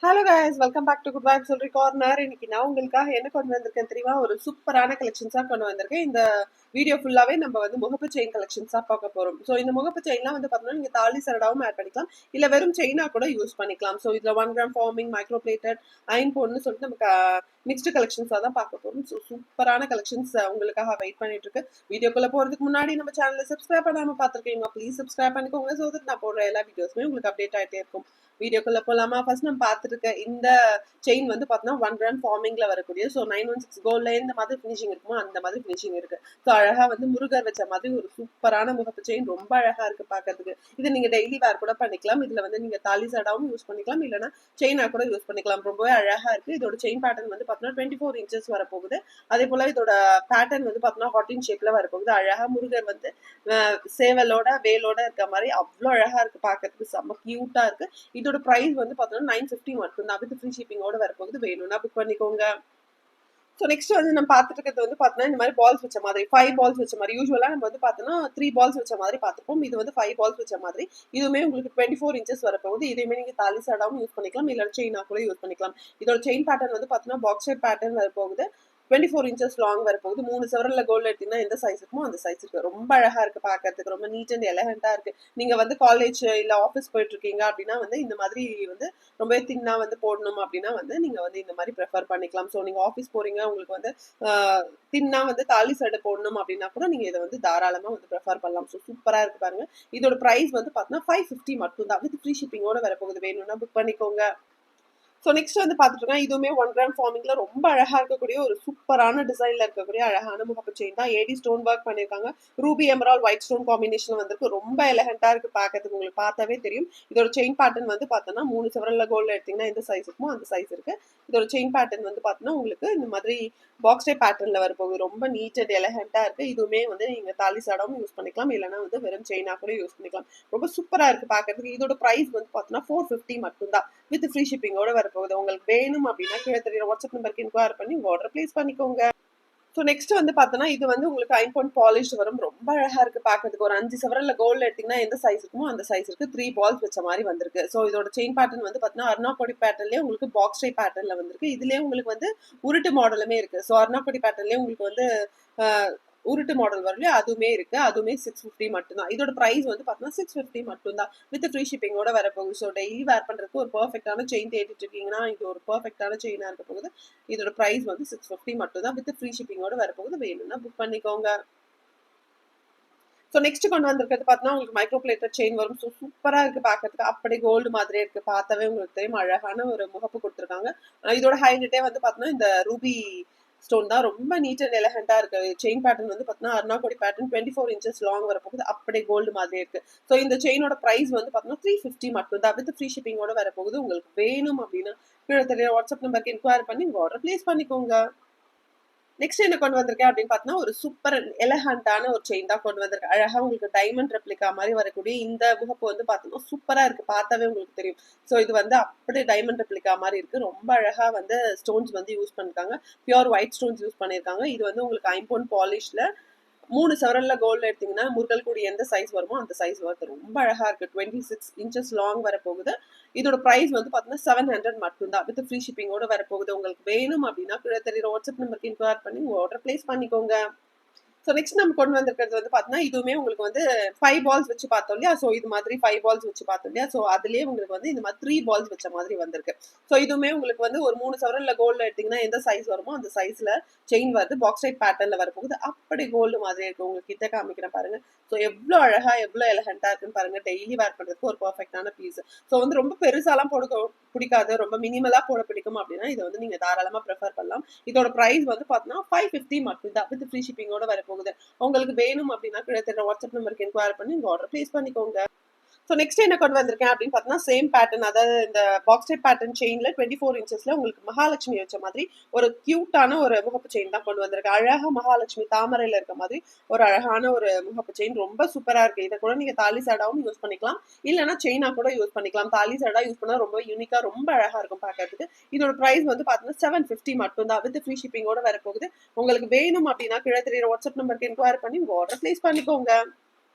Hello guys, welcome back to good vibe சொல்றி corner. இன்னைக்கு நான் உங்களுக்காக என்ன கொண்டு வந்திருக்கேன் தெரியுமா? ஒரு சூப்பரான கலெக்ஷன்ஸா கொண்டு வந்திருக்கேன். இந்த வீடியோ ஃபுல்லாவே நம்ம வந்து முகப்பு செயின் கலெக்ஷன்ஸா பார்க்க போறோம். ஸோ இந்த முகப்பு செயின்லாம் வந்து பார்த்தீங்கன்னா நீங்க தாலி சரடாவும் ஆட் பண்ணிக்கலாம், இல்ல வெறும் செயினா கூட யூஸ் பண்ணிக்கலாம். ஸோ இதுல 1 gram forming, micro plated, iron போன்னு சொல்லிட்டு நமக்கு மிக்ஸ்டு கலெக்ஷன்ஸாக தான் பார்க்க போறோம். ஸோ சூப்பரான கலெக்ஷன்ஸ் உங்களுக்காக வெயிட் பண்ணிட்டு இருக்கு. வீடியோக்குள்ள போறதுக்கு முன்னாடி நம்ம சேனலை சப்ஸ்கிரைப் பண்ணாம பார்த்துருக்கீங்க, ப்ளீஸ் சப்ஸ்கிரைப் பண்ணிக்கோங்க. ஸோ தட் நான் போடுற எல்லா வீடியோஸுமே உங்களுக்கு அப்டேட் ஆகிட்டே இருக்கும். வீடியோக்குள்ள போலாமா? ஃபர்ஸ்ட் நம்ம பார்த்துட்டு இருக்க இந்த செயின் வந்து பார்த்தீங்கன்னா 1 கிராம் ஃபார்மிங்ல வரக்கூடிய, ஸோ 916 கோல்ட்ல எந்த மாதிரி ஃபினிஷிங் இருக்குமோ அந்த மாதிரி ஃபினிஷிங் இருக்கு. ஸோ அழகா வந்து முருகர் வச்ச மாதிரி ஒரு சூப்பரான முகப்பு செயின், ரொம்ப அழகா இருக்கு பார்க்கறதுக்கு. இது நீங்க டெய்லி வேர் கூட பண்ணிக்கலாம். இதுல வந்து நீங்க தாலி சடாவும் யூஸ் பண்ணிக்கலாம், இல்லைன்னா செயினா கூட யூஸ் பண்ணிக்கலாம். ரொம்பவே அழகா இருக்கு. இதோட செயின் பேட்டர்ன் வந்து பார்த்தீங்கன்னா 24 இன்ச்சஸ் வரப்போகுது. அதே போல இதோட பேட்டர்ன் வந்து பார்த்தீங்கன்னா ஹார்டின் ஷேப்ல வரப்போகுது. அழகா முருகர் வந்து சேவலோட வேலோட இருக்க மாதிரி அவ்வளோ அழகா இருக்கு பார்க்கறதுக்கு, செம்ம கியூட்டா இருக்கு. இதோட பிரைஸ் வந்து பார்த்தோம்னா 950 மட்டும் தான். வித் ஃப்ரீ ஷிப்பிங்கோட வரப்போகுது. வேணும்னா புக் பண்ணிக்கோங்க. ஸோ நெக்ஸ்ட் வந்து நம்ம பார்த்துட்டு இருக்கிறது வந்து பார்த்தோன்னா இந்த மாதிரி பால்ஸ் வச்ச மாதிரி 5 பால்ஸ் வச்ச மாதிரி. யூஸ்வலாக நம்ம வந்து பார்த்தோன்னா 3 பால்ஸ் வச்ச மாதிரி பார்த்துப்போம். இது வந்து 5 பால்ஸ் வச்ச மாதிரி. இதுவுமே உங்களுக்கு 24 இன்ச்சஸ் வரப்போகுது. இதுவுமே நீங்கள் தாலி சடாவும் யூஸ் பண்ணிக்கலாம், இல்லை செயினா கூட யூஸ் பண்ணிக்கலாம். இதோட செயின் பேட்டர்ன் வந்து பார்த்தோன்னா பாக்ஸ் ஷேப் பேட்டர்ன் வரப்போகுது. 24 இன்ச்சஸ் லாங் வரப்போகுது. 3 செவரில் கோல்டு எடுத்தீங்கன்னா எந்த சைஸ் இருக்குமோ அந்த சைஸ் இருக்கு. ரொம்ப அழகா இருக்கு பார்க்கறதுக்கு, ரொம்ப நீட் அண்ட் எலகண்டா இருக்கு. நீங்க வந்து காலேஜ் இல்ல ஆஃபீஸ் போயிட்டு இருக்கீங்க அப்படின்னா வந்து இந்த மாதிரி வந்து ரொம்ப தின்னா வந்து போடணும் அப்படின்னா வந்து நீங்க வந்து இந்த மாதிரி ப்ரிஃபர் பண்ணிக்கலாம். ஸோ நீங்க ஆஃபீஸ் போறீங்க, உங்களுக்கு வந்து தின்னா வந்து தாலி சடை போடணும் அப்படின்னா கூட நீங்க இதை வந்து தாராளமா வந்து ப்ரிஃபர் பண்ணலாம். ஸோ சூப்பரா இருக்கு பாருங்க. இதோட பிரைஸ் வந்து பார்த்தீங்கன்னா 550 மட்டும் தான். வித் ஃப்ரீ ஷிப்பிங்கோட வரப்போகுது. வேணும்னா புக் பண்ணிக்கோங்க. ஸோ நெக்ஸ்ட் வந்து பார்த்துட்டு இருக்கேன். இதுவுமே 1 கிராம் ஃபார்மிங்ல ரொம்ப அழகா இருக்கக்கூடிய ஒரு சூப்பரான டிசைன்ல இருக்கக்கூடிய அழகான முகப்பு செயின் தான். ஏடி ஸ்டோன் ஒர்க் பண்ணியிருக்காங்க. Ruby Emerald white stone combination வந்திருக்கு. ரொம்ப எலகண்டா இருக்கு பார்க்கறதுக்கு, உங்களுக்கு பார்த்தாவே தெரியும். இதோட செயின் பேட்டர்ன் வந்து பார்த்தோன்னா 3 செவரல்ல கோல்டு எடுத்தீங்கன்னா எந்த சைஸ் இருக்குமோ அந்த சைஸ் இருக்கு. இதோட செயின் பேட்டர்ன் வந்து பார்த்தோன்னா உங்களுக்கு இந்த மாதிரி பாக்ஸ் டைப் பேட்டர்ன்ல வரப்போகுது. ரொம்ப நீட் அண்ட் எலகண்டா இருக்கு. இதுவுமே வந்து நீங்க தாலி சடாவும் யூஸ் பண்ணிக்கலாம், இல்லைன்னா வந்து வெறும் செயினா கூட யூஸ் பண்ணிக்கலாம். ரொம்ப சூப்பரா இருக்கு பார்க்கறதுக்கு. இதோட பிரைஸ் வந்து பார்த்தோன்னா 450 மட்டும் தான். வித் ஃப்ரீ ஷிப்பிங்கோட வரப்போகுது. உங்களுக்கு வேணும் அப்படின்னா கீழே தெரியுற வாட்ஸ்அப் நம்பருக்கு இன்கொயர் பண்ணி உங்க ஆர்டர் பிளேஸ் பண்ணிக்கோங்க. ஸோ நெக்ஸ்ட் வந்து பார்த்தோன்னா இது வந்து உங்களுக்கு ஐம்பொன் பாலிஷ் வரும். ரொம்ப அழகா இருக்கு பார்க்கறதுக்கு. ஒரு 5 செவரல்ல கோல்டு எடுத்தீங்கன்னா எந்த சைஸ் இருக்குமோ அந்த சைஸ் இருக்கு. 3 பால்ஸ் வச்ச மாதிரி வந்திருக்கு. ஸோ இதோட செயின் பேட்டர்ன் வந்து பார்த்தீங்கன்னா அர்னாக்கோடி பேட்டர்ன்லேயே உங்களுக்கு பாக்ஸ் டைப் பேட்டர்ன்ல வந்திருக்கு. இதுலேயே உங்களுக்கு வந்து உருட்டு மாடலுமே இருக்கு. ஸோ அர்னாக்கோடி பேட்டர்ன்லேயே உங்களுக்கு வந்து உருட்டு மாடல் வரலையே அதுவுமே இருக்கு. அதுவுமே 650 மட்டும் தான். இதோட பிரைஸ் வந்து பார்த்தீங்கன்னா 650 மட்டும் தான். வித் ஃப்ரீ ஷிப்பிங்கோட வரப்போகுது. ஸோ டெய்லி வேர் பண்ணுறதுக்கு ஒரு பர்ஃபெக்டான செயின் தேடிட்டு இருக்கீங்கன்னா இது ஒரு பர்ஃபெக்டான செயினாக இருக்க போகுது. இதோட பிரைஸ் வந்து 650 மட்டும் தான். வித் ஃப்ரீ ஷிப்பிங்கோட வரப்போகுது. வேணும்னா புக் பண்ணிக்கோங்க. ஸோ நெக்ஸ்ட் கொண்டு வந்திருக்கிறது பார்த்தீங்கன்னா உங்களுக்கு மைக்ரோ பிளேட்டட் செயின் வரும். ஸோ சூப்பராக இருக்கு பார்க்கறதுக்கு. அப்படியே கோல்டு மாதிரியே இருக்கு. பார்த்தாவே உங்களுக்கு தெரியும். அழகான ஒரு முகப்பு கொடுத்துருக்காங்க. இதோட ஹைலைட்டே வந்து பார்த்தீங்கன்னா இந்த ரூபி ஸ்டோன் தான். ரொம்ப நீட் அண்ட் எலகண்டா இருக்கு. செயின் பேட்டர்ன் வந்து பார்த்தீங்கன்னா அர்னாக்கோடி பேட்டர்ன் 24 இன்ச்சஸ் லாங் வரப்போகுது. அப்படியே கோல்டு மாதிரியே இருக்கு. ஸோ இந்த செயினோட பிரைஸ் வந்து பார்த்தீங்கன்னா 350 மட்டும் தான். வித் ஃப்ரீ ஷிப்பிங்கோட வரப்போகுது. உங்களுக்கு வேணும் அப்படின்னா கீழே தெரிய வாட்ஸ்அப் நம்பருக்கு இன்கொயர் பண்ணி உங்க ஆர்டர் பிளேஸ் பண்ணிக்கோங்க. நெக்ஸ்ட் என்ன கொண்டு வந்திருக்கேன் அப்படின்னு பார்த்தீங்கன்னா ஒரு சூப்பர் எலகண்டான ஒரு செயின் தான் கொண்டு வந்திருக்கேன். அழகா உங்களுக்கு டைமண்ட் ரெப்ளிகா மாதிரி வரக்கூடிய இந்த முகப்பு வந்து பார்த்தீங்கன்னா சூப்பரா இருக்கு. பார்த்தாவே உங்களுக்கு தெரியும். ஸோ இது வந்து அப்படியே டைமண்ட் ரெப்ளிகா மாதிரி இருக்கு. ரொம்ப அழகா வந்து ஸ்டோன்ஸ் வந்து யூஸ் பண்ணிருக்காங்க. பியூர் ஒயிட் ஸ்டோன்ஸ் யூஸ் பண்ணியிருக்காங்க. இது வந்து உங்களுக்கு ஐம்பொன் பாலிஷ்ல 3 செவரல்ல கோல்டு எடுத்தீங்கன்னா முருகல் கூடி எந்த சைஸ் வருமோ அந்த சைஸ் வருது. ரொம்ப அழகா இருக்கு. 26 இன்ச்சஸ் லாங் வரப்போகுது. இதோட பிரைஸ் வந்து பார்த்தீங்கன்னா 700 மட்டும் தான். வித் ஃப்ரீ ஷிப்பிங்கோட வரப்போகுது. உங்களுக்கு வேணும் அப்படின்னா கீழே தெரியுற வாட்ஸ்அப் நம்பருக்கு இன்கொயர் பண்ணி உங்க ஆர்டர் பிளேஸ் பண்ணிக்கோங்க. ஸோ நெக்ஸ்ட் நம்ம கொண்டு வந்திருக்கிறது வந்து பார்த்தீங்கன்னா இதுவுமே உங்களுக்கு வந்து 5 பால்ஸ் வச்சு பார்த்தோம் இல்லையா? ஸோ இது மாதிரி 5 பால்ஸ் வச்சு பார்த்தோம் இல்லையா? ஸோ அதுலேயே உங்களுக்கு வந்து இந்த மாதிரி 3 பால்ஸ் வச்ச மாதிரி வந்திருக்கு. ஸோ இதுவுமே உங்களுக்கு வந்து ஒரு 3 செவரல்ல கோல்டு எடுத்தீங்கன்னா எந்த சைஸ் வருமோ அந்த சைஸ்ல செயின் வருது. பாக்ஸ் டைப் பேட்டர்ன்ல வரப்போகுது. அப்படி கோல்டு மாதிரி இருக்கு. உங்களுக்கு கிட்ட காமிக்கிறேன் பாருங்க. ஸோ எவ்வளோ அழகா எவ்வளோ எலகண்டா இருக்குன்னு பாருங்க. டெய்லி வேர் பண்ணுறதுக்கு ஒரு பர்ஃபெக்டான பீஸ். ஸோ வந்து ரொம்ப பெருசாலாம் போட பிடிக்காது, ரொம்ப மினிமலா போட பிடிக்கும் அப்படின்னா இதை வந்து நீங்க தாராளமா ப்ரிஃபர் பண்ணலாம். இதோட பிரைஸ் வந்து பார்த்தீங்கன்னா 550 மட்டும் தான். வித் ஃப்ரீ ஷிப்பிங்கோட வரப்போகுது. உங்களுக்கு வேணும் அப்படின்னா கீழே தெரியுற வாட்ஸ்அப் நம்பருக்கு இன்கொயர் பண்ணி உங்க ஆர்டர் பிளேஸ் பண்ணிக்கோங்க. ஸோ நெக்ஸ்ட் என்ன கொண்டு வந்திருக்கேன் அப்படின்னு பார்த்தீங்கன்னா சேம் பேட்டர்ன், அதாவது இந்த பாக்ஸ் டைப் பேட்டர்ன் செயின்ல 24 இன்ச்சஸ்ல உங்களுக்கு மகாலட்சுமி வச்ச மாதிரி ஒரு கியூட்டான ஒரு முகப்பு செயின் தான் கொண்டு வந்திருக்கேன். அழகா மகாலட்சுமி தாமரையில இருக்க மாதிரி ஒரு அழகான ஒரு முகப்பு செயின். ரொம்ப சூப்பரா இருக்கு. இதை கூட நீங்க தாலி சடாவும் யூஸ் பண்ணிக்கலாம், இல்லைன்னா செயினா கூட யூஸ் பண்ணிக்கலாம். தாலி சடா யூஸ் பண்ணா ரொம்ப யூனிக்கா ரொம்ப அழகா இருக்கும் பார்க்கறதுக்கு. இதோட பிரைஸ் வந்து பார்த்தீங்கன்னா 750 மட்டும் தான். வித் ஃப்ரீ ஷிப்பிங்கோட வரப்போகுது. உங்களுக்கு வேணும் அப்படின்னா கீழே தெரியுற வாட்ஸ்அப் நம்பருக்கு இன்கொயர் பண்ணி உங்க ஆர்டர் பிளேஸ் பண்ணிக்கோங்க.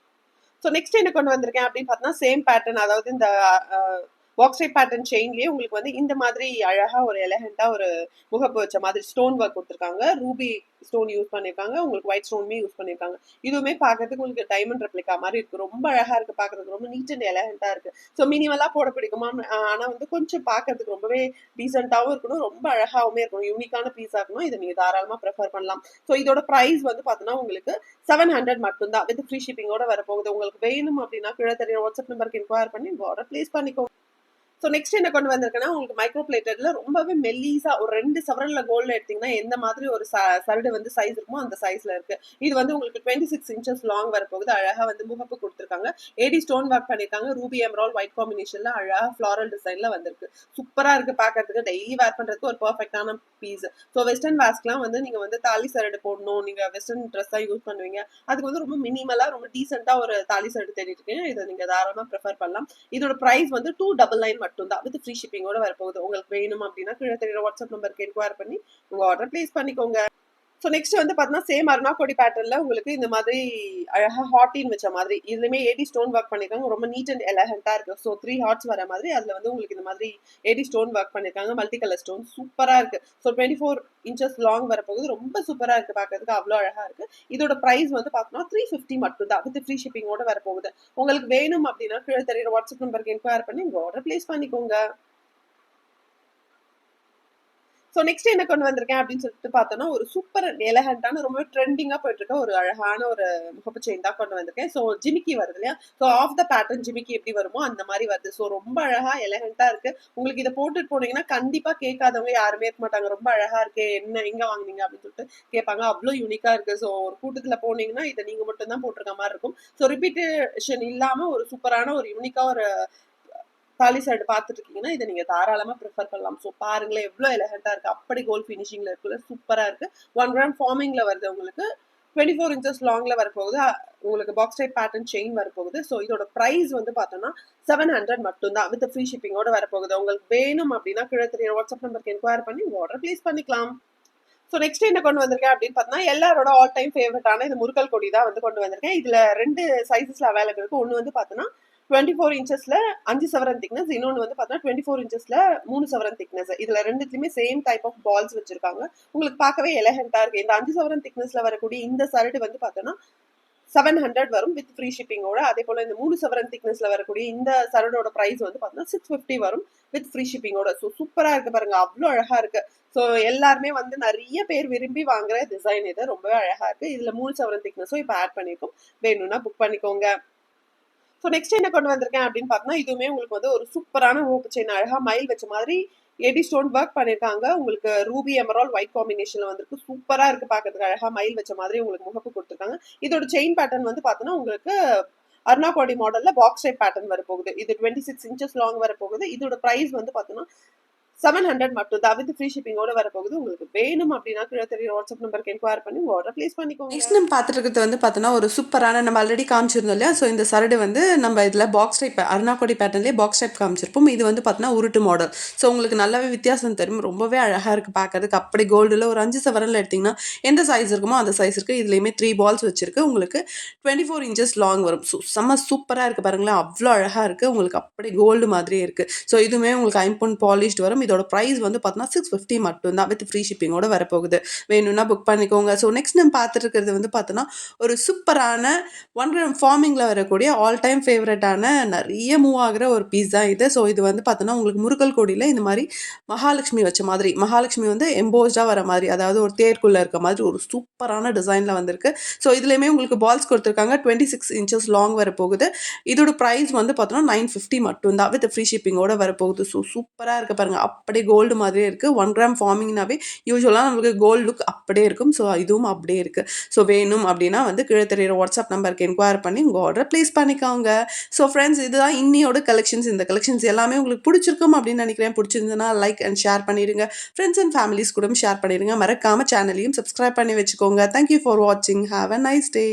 ஸோ நெக்ஸ்ட் என்ன கொண்டு வந்திருக்கேன் அப்படின்னு பார்த்தீங்கன்னா சேம் பேட்டர்ன், அதாவது இந்த பாக்ஸ் டைப் பேட்டர்ன் செயின்லயே உங்களுக்கு வந்து இந்த மாதிரி அழகா ஒரு எலகண்டா ஒரு முகப்பு வச்ச மாதிரி ஸ்டோன் ஒர்க் கொடுத்துருக்காங்க. ரூபி ஸ்டோன் யூஸ் பண்ணியிருக்காங்க. உங்களுக்கு ஒயிட் ஸ்டோனுமே யூஸ் பண்ணியிருக்காங்க. இதுவுமே பார்க்கறதுக்கு உங்களுக்கு டைமண்ட் ரெப்ளிகா மாதிரி இருக்கு. ரொம்ப அழகா இருக்கு பார்க்கறதுக்கு. ரொம்ப நீட் அண்ட் எலகண்டா இருக்கு. ஸோ மினிமலா போட பிடிக்குமா? ஆனா வந்து கொஞ்சம் பார்க்கறதுக்கு ரொம்பவே டீசென்ட்டாவும் இருக்கணும். ரொம்ப அழகாவுமே இருக்கணும். யூனிக்கான பீஸா இருக்கணும். இதை நீங்க தாராளமா ப்ரிஃபர் பண்ணலாம். ஸோ இதோட பிரைஸ் வந்து பார்த்தீங்கன்னா உங்களுக்கு 700 மட்டும் தான். வித் ஃப்ரீ ஷிப்பிங்கோட வரப்போகுது. உங்களுக்கு வேணும் அப்படின்னா கீழே தெரியுற வாட்ஸ்அப் நம்பருக்கு இன்கொயர் பண்ணி உங்க ஆர்டர் பிளேஸ் பண்ணிக்கோங்க. ஸோ நெக்ஸ்ட் என்ன கொண்டு வந்திருக்கேன்னா உங்களுக்கு மைக்ரோ பிளேட்டட்ல ரொம்பவே மெல்லீஸா ஒரு 2 சவரன்ல கோல்டு எடுத்தீங்கன்னா எந்த மாதிரி ஒரு சரடு வந்து சைஸ் இருக்குமோ அந்த சைஸ்ல இருக்கு. இது வந்து உங்களுக்கு 26 இன்ச்சஸ் லாங் வரப்போகுது. அழகா வந்து முகப்பு கொடுத்துருக்காங்க. ஏடி ஸ்டோன் ஒர்க் பண்ணிருக்காங்க. ரூபி எமரால் ஒயிட் காம்பினேஷன்ல அழகா ஃபிளாரல் டிசைன்ல வந்திருக்கு. சூப்பரா இருக்கு பார்க்கறதுக்கு. டெய்லி வேர் பண்றதுக்கு ஒரு பெர்ஃபெக்டான பீஸ். ஸோ வெஸ்டர்ன் வேர்ஸ்க்குலாம் வந்து நீங்க வந்து தாலி சரடு போடணும், நீங்க வெஸ்டர்ன் ட்ரெஸ் தான் யூஸ் பண்ணுவீங்க, அதுக்கு வந்து ரொம்ப மினிமலா ரொம்ப டீசென்ட்டா ஒரு தாலி சரடு தேடிட்டு இருக்கீங்க, இதை நீங்க தாராளமா ப்ரிஃபர் பண்ணலாம். இதோட பிரைஸ் வந்து 299 மட்டும் தான். வித் ஃப்ரீ ஷிப்பிங்கோட வரப்போகுது. உங்களுக்கு வேணும் அப்படின்னா கீழே தெரியுற வாட்ஸ்அப் நம்பருக்கு என்கொயர் பண்ணி உங்க ஆர்டர் பிளேஸ் பண்ணிக்கோங்க. ஸோ நெக்ஸ்ட் வந்து பார்த்தீங்கன்னா சேம் அருணாக்கோடி பேட்டர்ல உங்களுக்கு இந்த மாதிரி அழகா ஹார்டின் வச்ச மாதிரி இதுலயுமே ஏடி ஸ்டோன் ஒர்க் பண்ணிருக்காங்க. ரொம்ப நீட் அண்ட் எலகண்டா இருக்கு. ஸோ 3 ஹார்ட்ஸ் வர மாதிரி அதுல வந்து உங்களுக்கு இந்த மாதிரி ஏடி ஸ்டோன் ஒர்க் பண்ணிருக்காங்க. மல்டி கலர் ஸ்டோன் சூப்பரா இருக்கு. ஸோ 24 இன்ச்சஸ் லாங் வரப்போகுது. ரொம்ப சூப்பரா இருக்கு பார்க்கறதுக்கு. அவ்வளோ அழகா இருக்கு. இதோட பிரைஸ் வந்து பார்த்தோம்னா 350 மட்டும் தான். வித் ஃப்ரீ ஷிப்பிங்கோட வரப்போகுது. உங்களுக்கு வேணும் அப்படின்னா கீழே தெரியுற வாட்ஸ்அப் நம்பருக்கு என்கொயர் பண்ணி உங்க ஆர்டர் பிளேஸ் பண்ணிக்கோங்க. ஸோ நெக்ஸ்ட் என்ன கொண்டு வந்திருக்கேன் அப்படின்னு சொல்லிட்டு பார்த்தோம்னா ஒரு சூப்பர் எலகண்டான ரொம்ப ட்ரெண்டிங்காக போயிட்டு இருக்க ஒரு அழகான ஒரு முகப்பு செயின் தான் கொண்டு வந்திருக்கேன். ஸோ ஜிமிக்கி வருது இல்லையா? ஸோ ஆஃப் த பேட்டர்ன் ஜிமிக்கி எப்படி வருமோ அந்த மாதிரி வருது. ஸோ ரொம்ப அழகா எலகண்டா இருக்கு. உங்களுக்கு இதை போட்டுட்டு போனீங்கன்னா கண்டிப்பா கேட்காதவங்க யாருமே இருக்க மாட்டாங்க. ரொம்ப அழகா இருக்கு, என்ன எங்க வாங்குனீங்க அப்படின்னு சொல்லிட்டு கேட்பாங்க. அவ்வளோ யூனிக்கா இருக்கு. ஸோ ஒரு கூட்டத்துல போனீங்கன்னா இதை நீங்க மட்டும் தான் போட்டிருக்க மாதிரி இருக்கும். ஸோ ரிப்பீட்டேஷன் இல்லாம ஒரு சூப்பரான ஒரு யூனிக்கா ஒரு தாலி சைடு பார்த்துட்டு இருக்கீங்கன்னா இதை நீங்க தாராளமா ப்ரிஃபர் பண்ணலாம். ஸோ பாருங்களேன் எவ்வளோ எலகண்டா இருக்கு. அப்படி கோல்ட் ஃபினிஷிங்ல இருக்குல்ல, சூப்பரா இருக்கு. 1 கிராம் ஃபார்மிங்ல வருது உங்களுக்கு. 24 இன்ச்சஸ் லாங்ல வரப்போகுது. உங்களுக்கு பாக்ஸ் டைப் பேட்டர்ன் செயின் வரப்போகுது. ஸோ இதோட பிரைஸ் வந்து பார்த்தோம்னா 700 மட்டும் தான். வித் ஃப்ரீ ஷிப்பிங்கோட வரப்போகுது. உங்களுக்கு வேணும் அப்படின்னா கீழே தெரியுற வாட்ஸ்அப் நம்பருக்கு என்கொயர் பண்ணி உங்க ஆர்டர் பிளேஸ் பண்ணிக்கலாம். ஸோ நெக்ஸ்ட் என்ன கொண்டு வந்திருக்கேன் அப்படின்னு பார்த்தீங்கன்னா எல்லாரோட ஆல் டைம் ஃபேவரட்டான இது முருகல் கொடி தான் வந்து கொண்டு வந்திருக்கேன். இதுல 2 சைஸஸ்ல அவைலபிள் இருக்கு. ஒன்று வந்து பார்த்தோன்னா 24 இன்ச்சஸ்ல 5 சவரன் திக்னஸ், இன்னொன்று வந்து பார்த்தோன்னா 24 இன்ச்சஸ்ல 3 சவரன் திக்னஸ். இதுல ரெண்டுத்துலயுமே சேம் டைப் ஆஃப் பால்ஸ் வச்சிருக்காங்க. உங்களுக்கு பார்க்கவே எலகண்டா இருக்கு. இந்த 5 சவரன் திக்னஸ்ல வரக்கூடிய இந்த சரடு வந்து பார்த்தோன்னா 700 வரும் வித் ஃப்ரீ ஷிப்பிங்கோட. அதே போல இந்த 3 சவரன் திக்னஸ்ல வரக்கூடிய இந்த சரடோட பிரைஸ் வந்து பார்த்தீங்கன்னா 650 வரும் வித் ஃப்ரீ ஷிப்பிங்கோட. ஸோ சூப்பரா இருக்கு பாருங்க. அவ்வளோ அழகா இருக்கு. ஸோ எல்லாருமே வந்து நிறைய பேர் விரும்பி வாங்குற டிசைன் இது. ரொம்பவே அழகா இருக்கு. இதுல 3 சவரன் திக்னஸும் இப்போ ஆட் பண்ணிருக்கோம். வேணும்னா புக் பண்ணிக்கோங்க. ஸோ நெக்ஸ்ட் என்ன கொண்டு வந்திருக்கேன் அப்படின்னு பார்த்தோம்னா இதுவுமே உங்களுக்கு வந்து ஒரு சூப்பரான ரோப்பு செயின் அழகா மயில் வச்ச மாதிரி ஏடி ஸ்டோன் ஒர்க் பண்ணிருக்காங்க. உங்களுக்கு ரூபி எமரால் ஒயிட் காம்பினேஷன்ல வந்துருக்கு. சூப்பரா இருக்கு பார்க்கறதுக்கு. அழகா மயில் வச்ச மாதிரி உங்களுக்கு முகப்பு கொடுத்துருக்காங்க. இதோட செயின் பேட்டர்ன் வந்து பார்த்தோன்னா உங்களுக்கு அருணாபாடி மாடல்ல பாக்ஸ் டைப் பேட்டர்ன் வரப்போகுது. இது 26 இன்ச்சஸ் லாங் வரப்போகுது. இதோட பிரைஸ் வந்து பார்த்தோன்னா 700 மட்டும் தான். வித் ஃப்ரீ ஷிப்பிங்கோட வரப்போகுது. உங்களுக்கு வேணும் அப்படின்னா கீழே தெரியுற வாட்ஸ்அப் நம்பருக்கு என்கொயர் பண்ணி உங்க ஆர்டர் பிளேஸ் பண்ணிக்கோங்க. நெக்ஸ்ட் நம்ம பார்த்துட்டு இருக்கிறது வந்து பார்த்தோன்னா ஒரு சூப்பரான நம்ம ஆல்ரெடி காமிச்சிருந்தோம் இல்லையா? ஸோ இந்த சரடு வந்து நம்ம இதில் பாக்ஸ் டைப் அருணாக்கோடி பேட்டர்ன்லேயே பாக்ஸ் டைப் காமிச்சிருப்போம். இது வந்து பார்த்தோன்னா உருட்டு மாடல். ஸோ உங்களுக்கு நல்லாவே வித்தியாசம் தெரியும். ரொம்பவே அழகாக இருக்குது பார்க்கறதுக்கு. அப்படி கோல்டில் ஒரு 5 சவரனில் எடுத்திங்கன்னா எந்த சைஸ் இருக்குமோ அந்த சைஸ் இருக்குது. இதுலேயுமே 3 பால்ஸ் வச்சிருக்கு. உங்களுக்கு 24 இன்ச்சஸ் லாங் வரும். செம்ம சூப்பராக இருக்குது பாருங்களேன். அவ்வளோ அழகாக இருக்குது. உங்களுக்கு அப்படி கோல்டு மாதிரியே இருக்குது. ஸோ இதுவுமே உங்களுக்கு ஐம்பொன் பாலிஷ்ட் வரும். இதோட ப்ரைஸ் வந்து பார்த்தோன்னா 650 மட்டும் தான். வித் ஃப்ரீ ஷிப்பிங்கோட வரப்போகுது. வேணும்னா புக் பண்ணிக்கோங்க. ஸோ நெக்ஸ்ட் நம்ம பார்த்துட்டு இருக்கிறது வந்து பார்த்தோன்னா ஒரு சூப்பரான 1 கிராம் ஃபார்மிங்கில் வரக்கூடிய ஆல் டைம் ஃபேவரட்டான நிறைய மூவ் ஆகிற ஒரு பீஸ் தான் இது. ஸோ இது வந்து பார்த்தோன்னா உங்களுக்கு முருகல் கொடியில் இந்த மாதிரி மகாலட்சுமி வச்ச மாதிரி, மகாலட்சுமி வந்து எம்போஸ்டாக வர மாதிரி, அதாவது ஒரு தேர்க்குள்ளே இருக்க மாதிரி ஒரு சூப்பரான டிசைனில் வந்திருக்கு. ஸோ இதுலேயுமே உங்களுக்கு பால்ஸ் கொடுத்துருக்காங்க. 26 இன்ச்சஸ் லாங் வரப்போகுது. இதோட ப்ரைஸ் வந்து பார்த்தோன்னா 950 மட்டும் தான். வித் ஃப்ரீ ஷிப்பிங்கோட வரப்போகுது. ஸோ சூப்பராக இருக்குது பாருங்கள். அப்படியே கோல்டு மாதிரியே இருக்குது. 1 கிராம் ஃபார்மிங்னாவே யூஸ்வலாக நம்மளுக்கு கோல்டு லுக் அப்படியே இருக்கும். ஸோ இதுவும் அப்படியே இருக்குது. ஸோ வேணும் அப்படின்னா வந்து கீழே தெரியுற வாட்ஸ்அப் நம்பருக்கு என்கொயர் பண்ணி உங்கள் ஆர்டர் ப்ளேஸ் பண்ணிக்கோங்க. ஸோ ஃப்ரெண்ட்ஸ் இதுதான் இன்னியோட கலெக்ஷன்ஸ். இந்த கலெக்ஷன்ஸ் எல்லாமே உங்களுக்கு பிடிச்சிருக்கும் அப்படின்னு நினைக்கிறேன். பிடிச்சிருந்ததுன்னா லைக் அண்ட் ஷேர் பண்ணிடுங்க. ஃப்ரெண்ட்ஸ் அண்ட் ஃபேமிலிஸ் கூட ஷேர் பண்ணிடுங்க. மறக்காமல் சேனலையும் சப்ஸ்கிரைப் பண்ணி வச்சுக்கோங்க. தேங்க்யூ ஃபார் வாட்சிங். Have a nice day.